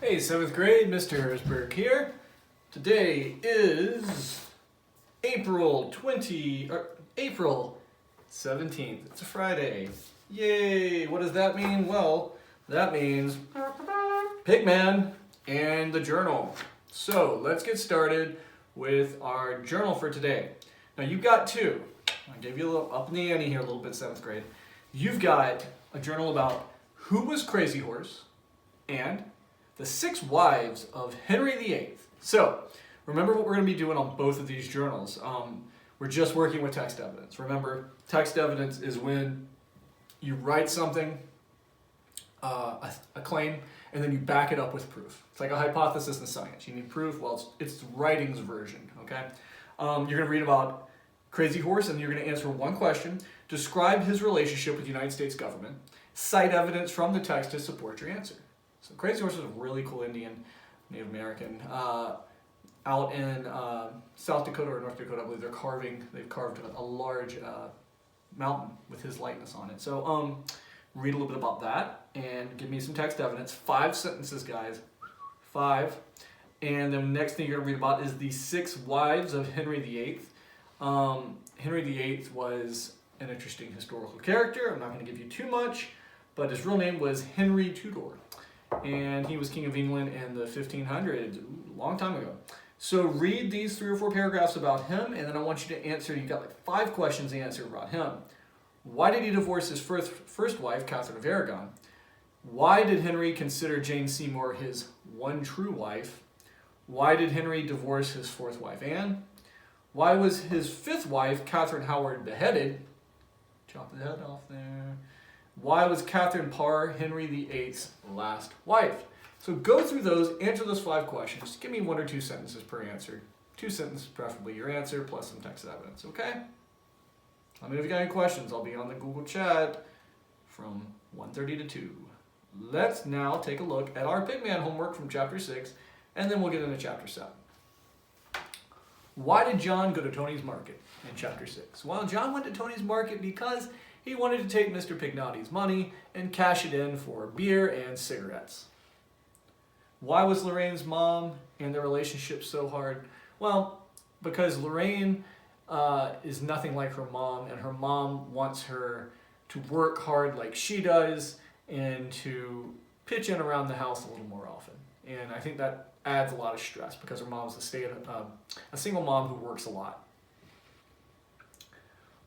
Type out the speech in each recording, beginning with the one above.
Hey, 7th grade, Mr. Herzberg here. Today is April 17th. It's a Friday. Yay! What does that mean? Well, that means Pigman and the journal. So, let's get started with our journal for today. Now, you've got two. I gave you a little up in the ante here a little bit, 7th grade. You've got a journal about who was Crazy Horse and the 6 wives of Henry VIII. So, remember what we're going to be doing on both of these journals. We're just working with text evidence. Remember, text evidence is when you write something, a claim, and then you back it up with proof. It's like a hypothesis in science. You need proof. Well, it's writing's version, okay? You're going to read about Crazy Horse, and you're going to answer one question. Describe his relationship with the United States government. Cite evidence from the text to support your answer. So Crazy Horse is a really cool Indian, Native American, out in South Dakota or North Dakota. I believe they've carved a large mountain with his likeness on it. So read a little bit about that and give me some text evidence. 5 sentences, guys. 5. And then the next thing you're going to read about is the 6 wives of Henry VIII. Henry VIII was an interesting historical character. I'm not going to give you too much, but his real name was Henry Tudor. And he was king of England in the 1500s, a long time ago. So read these 3 or 4 paragraphs about him, and then I want you to answer. You got like 5 questions to answer about him. Why did he divorce his first wife, Catherine of Aragon? Why did Henry consider Jane Seymour his one true wife? Why did Henry divorce his 4th wife, Anne? Why was his 5th wife, Catherine Howard, beheaded? Chop the head off there. Why was Catherine Parr Henry VIII's last wife? So go through those, answer those 5 questions. Give me 1 or 2 sentences per answer. 2 sentences, preferably your answer, plus some text evidence, okay? Let me know if you got any questions. I'll be on the Google chat from 1:30 to 2. Let's now take a look at our Pigman homework from Chapter 6, and then we'll get into Chapter 7. Why did John go to Tony's Market in Chapter 6? Well, John went to Tony's Market because he wanted to take Mr. Pignotti's money and cash it in for beer and cigarettes. Why was Lorraine's mom and their relationship so hard? Well, because Lorraine is nothing like her mom, and her mom wants her to work hard like she does and to pitch in around the house a little more often. And I think that adds a lot of stress because her mom's a single mom who works a lot.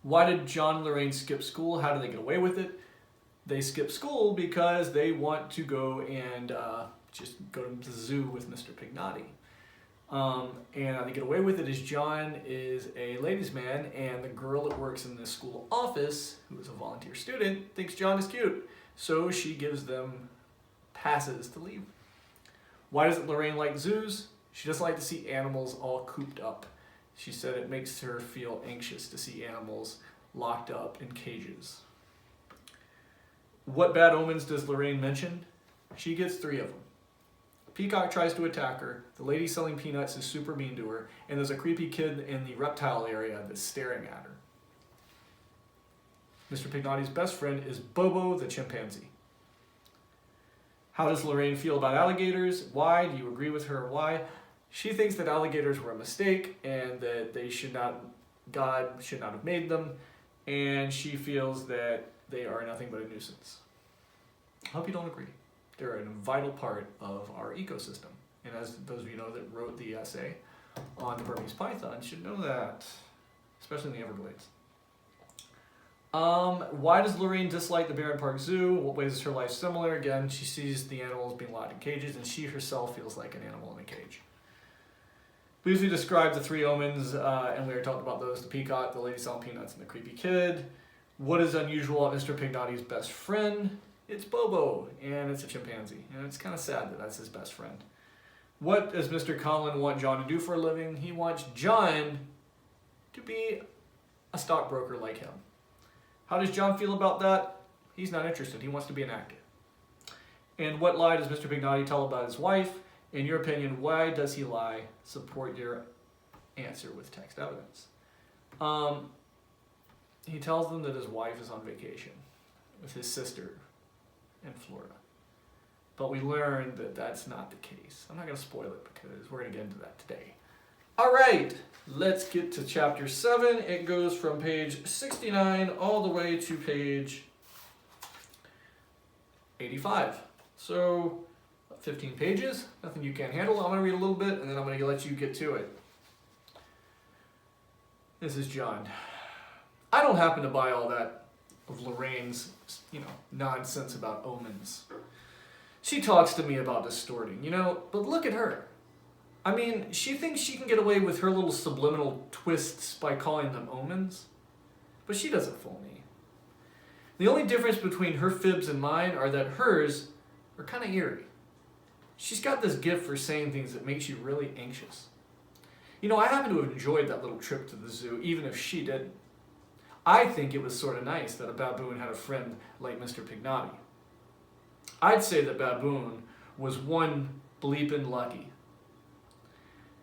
Why did John and Lorraine skip school? How did they get away with it? They skip school because they want to go and just go to the zoo with Mr. Pignotti. And how they get away with it is John is a ladies' man, and the girl that works in the school office, who is a volunteer student, thinks John is cute. So she gives them passes to leave. Why doesn't Lorraine like zoos? She doesn't like to see animals all cooped up. She said it makes her feel anxious to see animals locked up in cages. What bad omens does Lorraine mention? She gets 3 of them. A peacock tries to attack her, the lady selling peanuts is super mean to her, and there's a creepy kid in the reptile area that's staring at her. Mr. Pignotti's best friend is Bobo the chimpanzee. How does Lorraine feel about alligators? Why? Do you agree with her? Why? She thinks that alligators were a mistake and that God should not have made them, and she feels that they are nothing but a nuisance. I hope you don't agree. They're a vital part of our ecosystem. And as those of you know that wrote the essay on the Burmese python should know that, especially in the Everglades. Why does Lorraine dislike the Barrett Park Zoo? What ways is her life similar? Again, she sees the animals being locked in cages, and she herself feels like an animal in a cage. Please we describe the 3 omens, and we already talked about those: the peacock, the lady selling peanuts, and the creepy kid. What is unusual about Mr. Pignotti's best friend? It's Bobo, and it's a chimpanzee, and it's kind of sad that that's his best friend. What does Mr. Conlon want John to do for a living? He wants John to be a stockbroker like him. How does John feel about that? He's not interested. He wants to be an actor. And what lie does Mr. Pignotti tell about his wife? In your opinion, why does he lie? Support your answer with text evidence. He tells them that his wife is on vacation with his sister in Florida. But we learned that that's not the case. I'm not going to spoil it because we're going to get into that today. All right, let's get to chapter 7. It goes from page 69 all the way to page 85. So 15 pages, nothing you can't handle. I'm going to read a little bit and then I'm going to let you get to it. This is John. I don't happen to buy all that of Lorraine's, nonsense about omens. She talks to me about distorting, but look at her. I mean, she thinks she can get away with her little subliminal twists by calling them omens. But she doesn't fool me. The only difference between her fibs and mine are that hers are kind of eerie. She's got this gift for saying things that makes you really anxious. I happen to have enjoyed that little trip to the zoo, even if she didn't. I think it was sort of nice that a baboon had a friend like Mr. Pignotti. I'd say that Baboon was one bleepin' lucky.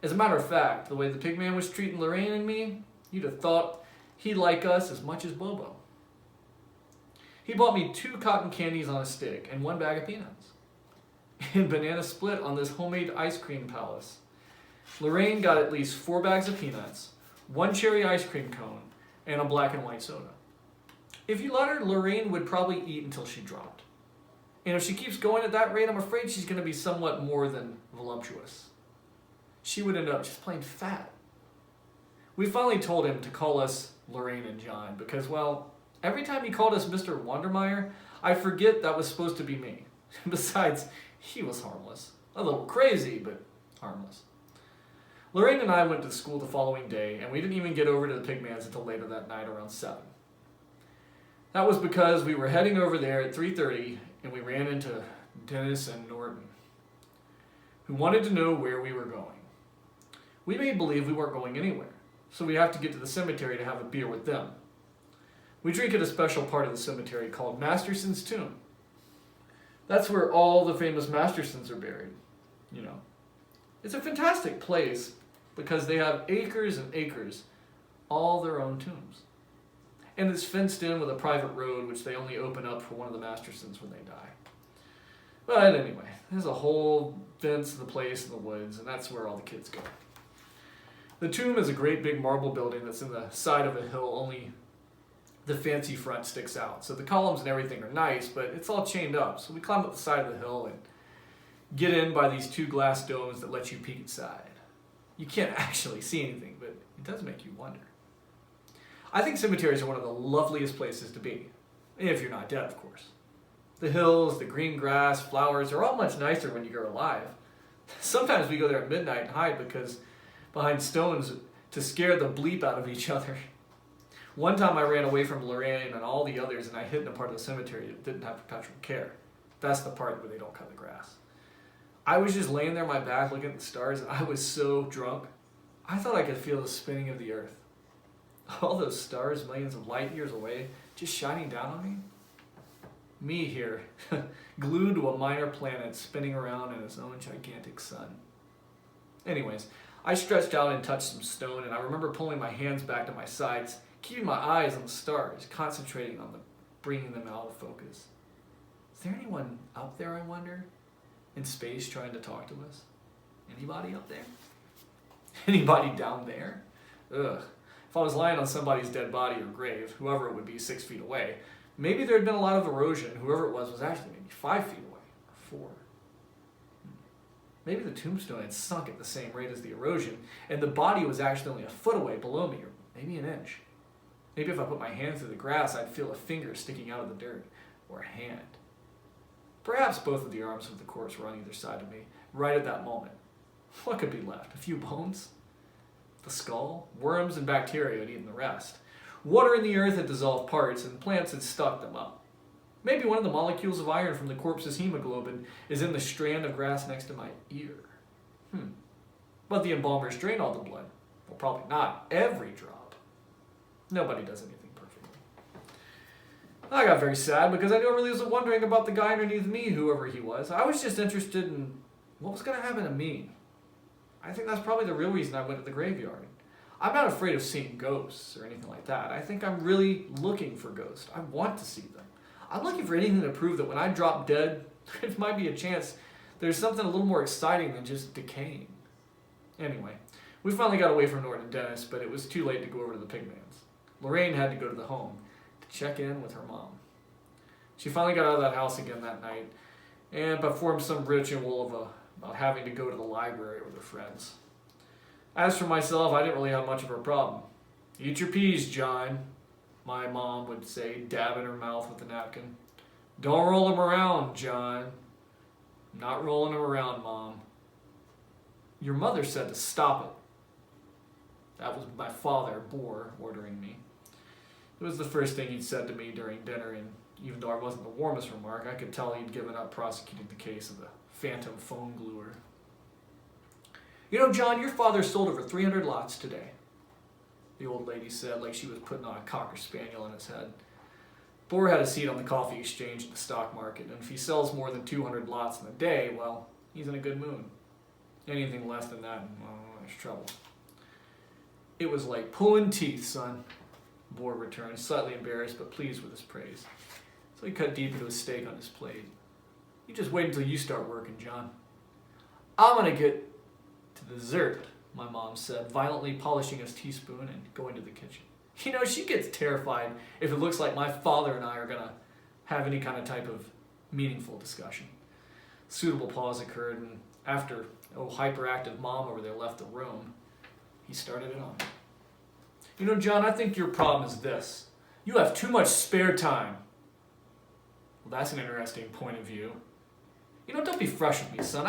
As a matter of fact, the way the Pigman was treating Laraine and me, you'd have thought he'd like us as much as Bobo. He bought me 2 cotton candies on a stick and 1 bag of peanuts. And banana split on this homemade ice cream palace. Laraine got at least 4 bags of peanuts, 1 cherry ice cream cone, and a black and white soda. If you let her, Laraine would probably eat until she dropped. And if she keeps going at that rate, I'm afraid she's going to be somewhat more than voluptuous. She would end up just plain fat. We finally told him to call us Laraine and John because, well, every time he called us Mr. Wandermeyer, I forget that was supposed to be me. Besides, he was harmless. A little crazy, but harmless. Laraine and I went to school the following day, and we didn't even get over to the Pigman's until later that night around 7. That was because we were heading over there at 3:30, and we ran into Dennis and Norton, who wanted to know where we were going. We made believe we weren't going anywhere, so we have to get to the cemetery to have a beer with them. We drink at a special part of the cemetery called Masterson's tomb. That's where all the famous Mastersons are buried, It's a fantastic place because they have acres and acres, all their own tombs. And it's fenced in with a private road which they only open up for one of the Mastersons when they die. But anyway, there's a whole fence of the place in the woods, and that's where all the kids go. The tomb is a great big marble building that's in the side of a hill, only the fancy front sticks out. So the columns and everything are nice, but it's all chained up. So we climb up the side of the hill and get in by these 2 glass domes that let you peek inside. You can't actually see anything, but it does make you wonder. I think cemeteries are one of the loveliest places to be, if you're not dead, of course. The hills, the green grass, flowers are all much nicer when you're alive. Sometimes we go there at midnight and hide because behind stones to scare the bleep out of each other. One time I ran away from Loreen and all the others, and I hid in a part of the cemetery that didn't have perpetual care. That's the part where they don't cut the grass. I was just laying there on my back looking at the stars, and I was so drunk. I thought I could feel the spinning of the earth. All those stars millions of light years away, just shining down on me. Me here, glued to a minor planet spinning around in its own gigantic sun. Anyways, I stretched out and touched some stone, and I remember pulling my hands back to my sides, keeping my eyes on the stars, concentrating on bringing them out of focus. Is there anyone up there, I wonder? In space trying to talk to us? Anybody up there? Anybody down there? Ugh. If I was lying on somebody's dead body or grave, whoever it would be 6 feet away, maybe there had been a lot of erosion. Whoever it was actually maybe 5 feet away, or 4. Maybe the tombstone had sunk at the same rate as the erosion, and the body was actually only a foot away below me, or maybe an inch. Maybe if I put my hand through the grass, I'd feel a finger sticking out of the dirt, or a hand. Perhaps both of the arms of the corpse were on either side of me, right at that moment. What could be left? A few bones? The skull? Worms and bacteria had eaten the rest. Water in the earth had dissolved parts, and plants had stuck them up. Maybe one of the molecules of iron from the corpse's hemoglobin is in the strand of grass next to my ear. But the embalmers drain all the blood. Well, probably not every drop. Nobody does anything perfectly. I got very sad because I really was wondering about the guy underneath me, whoever he was. I was just interested in what was going to happen to me. I think that's probably the real reason I went to the graveyard. I'm not afraid of seeing ghosts or anything like that. I think I'm really looking for ghosts. I want to see them. I'm looking for anything to prove that when I drop dead, There might be a chance there's something a little more exciting than just decaying. Anyway, we finally got away from Norton and Dennis, but it was too late to go over to the Pigmans. Lorraine had to go to the home to check in with her mom. She finally got out of that house again that night and performed some ritual about having to go to the library with her friends. As for myself, I didn't really have much of a problem. Eat your peas, John, my mom would say, dabbing her mouth with a napkin. Don't roll them around, John. Not rolling them around, Mom. Your mother said to stop it. That was my father, Boar, ordering me. It was the first thing he'd said to me during dinner, and even though I wasn't the warmest remark, I could tell he'd given up prosecuting the case of the phantom phone gluer. You know, John, your father sold over 300 lots today, the old lady said, like she was putting on a cocker spaniel on his head. Boar had a seat on the coffee exchange at the stock market, and if he sells more than 200 lots in a day, well, he's in a good mood. Anything less than that, well, there's trouble. It was like pulling teeth, son, Boar returned, slightly embarrassed but pleased with his praise. So he cut deep into his steak on his plate. You just wait until you start working, John. I'm going to get to the dessert, my mom said, violently polishing his teaspoon and going to the kitchen. You know, she gets terrified if it looks like my father and I are going to have any kind of type of meaningful discussion. Suitable pause occurred, and after hyperactive mom over there left the room, he started it on. You know, John, I think your problem is this. You have too much spare time. Well, that's an interesting point of view. You know, don't be fresh with me, son.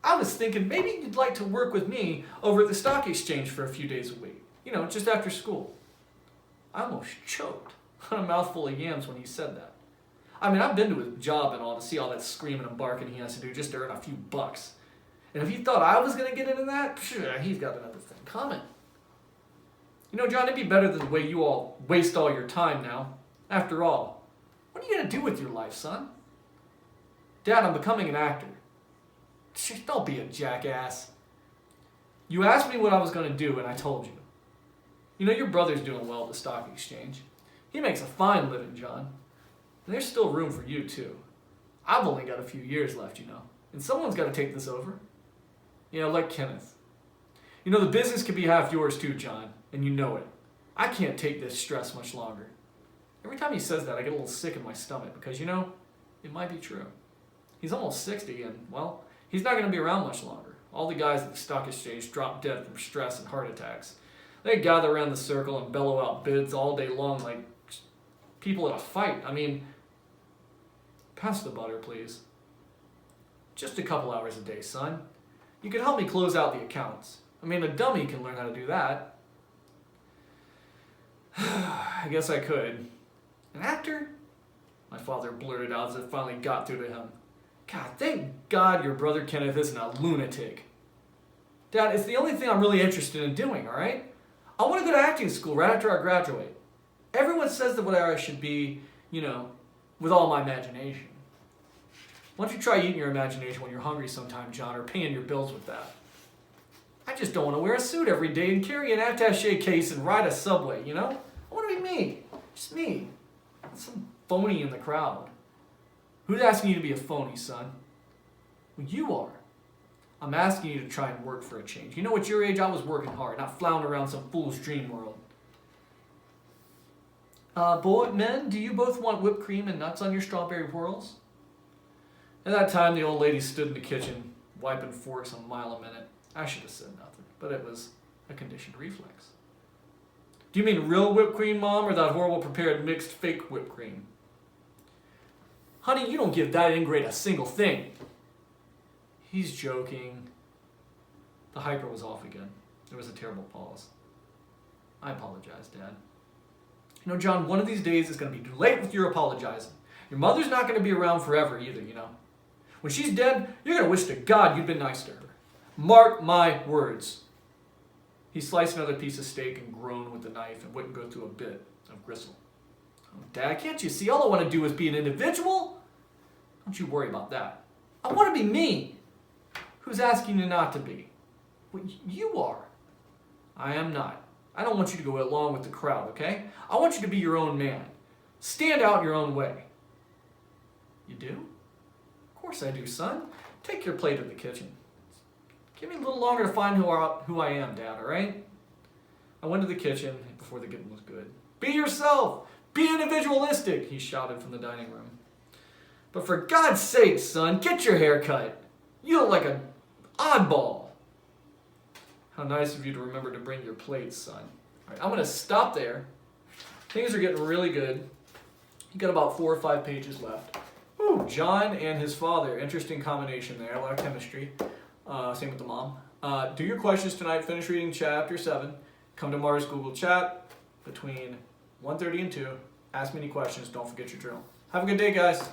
I was thinking maybe you'd like to work with me over at the stock exchange for a few days a week. You know, just after school. I almost choked on a mouthful of yams when he said that. I mean, I've been to his job and all to see all that screaming and barking he has to do just to earn a few bucks. And if he thought I was going to get into that, he's got another thing coming. You know, John, it'd be better than the way you all waste all your time now. After all, what are you going to do with your life, son? Dad, I'm becoming an actor. Don't be a jackass. You asked me what I was going to do, and I told you. You know, your brother's doing well at the stock exchange. He makes a fine living, John. And there's still room for you, too. I've only got a few years left, you know. And someone's got to take this over. You know, like Kenneth. You know, the business could be half yours, too, John. And you know it. I can't take this stress much longer. Every time he says that, I get a little sick in my stomach. Because, you know, it might be true. He's almost 60, and, well, he's not going to be around much longer. All the guys at the stock exchange drop dead from stress and heart attacks. They gather around the circle and bellow out bids all day long like people at a fight. I mean, pass the butter, please. Just a couple hours a day, son. You can help me close out the accounts. I mean, a dummy can learn how to do that. I guess I could. An actor? My father blurted out as it finally got through to him. God, thank God your brother Kenneth isn't a lunatic. Dad, it's the only thing I'm really interested in doing, all right? I want to go to acting school right after I graduate. Everyone says that whatever I should be, you know, with all my imagination. Why don't you try eating your imagination when you're hungry sometime, John, or paying your bills with that? I just don't want to wear a suit every day and carry an attaché case and ride a subway, you know? I want to be me. Just me. Not some phony in the crowd. Who's asking you to be a phony, son? Well, you are. I'm asking you to try and work for a change. You know, at your age, I was working hard, not floundering around some fool's dream world. Men, do you both want whipped cream and nuts on your strawberry whirls? At that time, the old lady stood in the kitchen, wiping forks a mile a minute. I should have said nothing, but it was a conditioned reflex. Do you mean real whipped cream, Mom, or that horrible prepared mixed fake whipped cream? Honey, you don't give that ingrate a single thing. He's joking. The hyper was off again. There was a terrible pause. I apologize, Dad. You know, John, one of these days it's going to be too late with your apologizing. Your mother's not going to be around forever either, you know. When she's dead, you're going to wish to God you'd been nice to her. Mark my words. He sliced another piece of steak and groaned with the knife and wouldn't go through a bit of gristle. Oh, Dad, can't you see? All I want to do is be an individual. Don't you worry about that. I want to be me. Who's asking you not to be? Well, you are. I am not. I don't want you to go along with the crowd, okay? I want you to be your own man. Stand out in your own way. You do? course I do, son. Take your plate to the kitchen. Give me a little longer to find who I am, Dad, all right? I went to the kitchen before the getting was good. Be yourself! Be individualistic, he shouted from the dining room. But for God's sake, son, get your hair cut. You look like an oddball. How nice of you to remember to bring your plates, son. All right, I'm going to stop there. Things are getting really good. You got about 4 or 5 pages left. Ooh, John and his father. Interesting combination there. A lot of chemistry. Same with the mom. Do your questions tonight. Finish reading chapter 7. Come to Mars Google Chat between 1:30 and 2. Ask me any questions. Don't forget your drill. Have a good day, guys.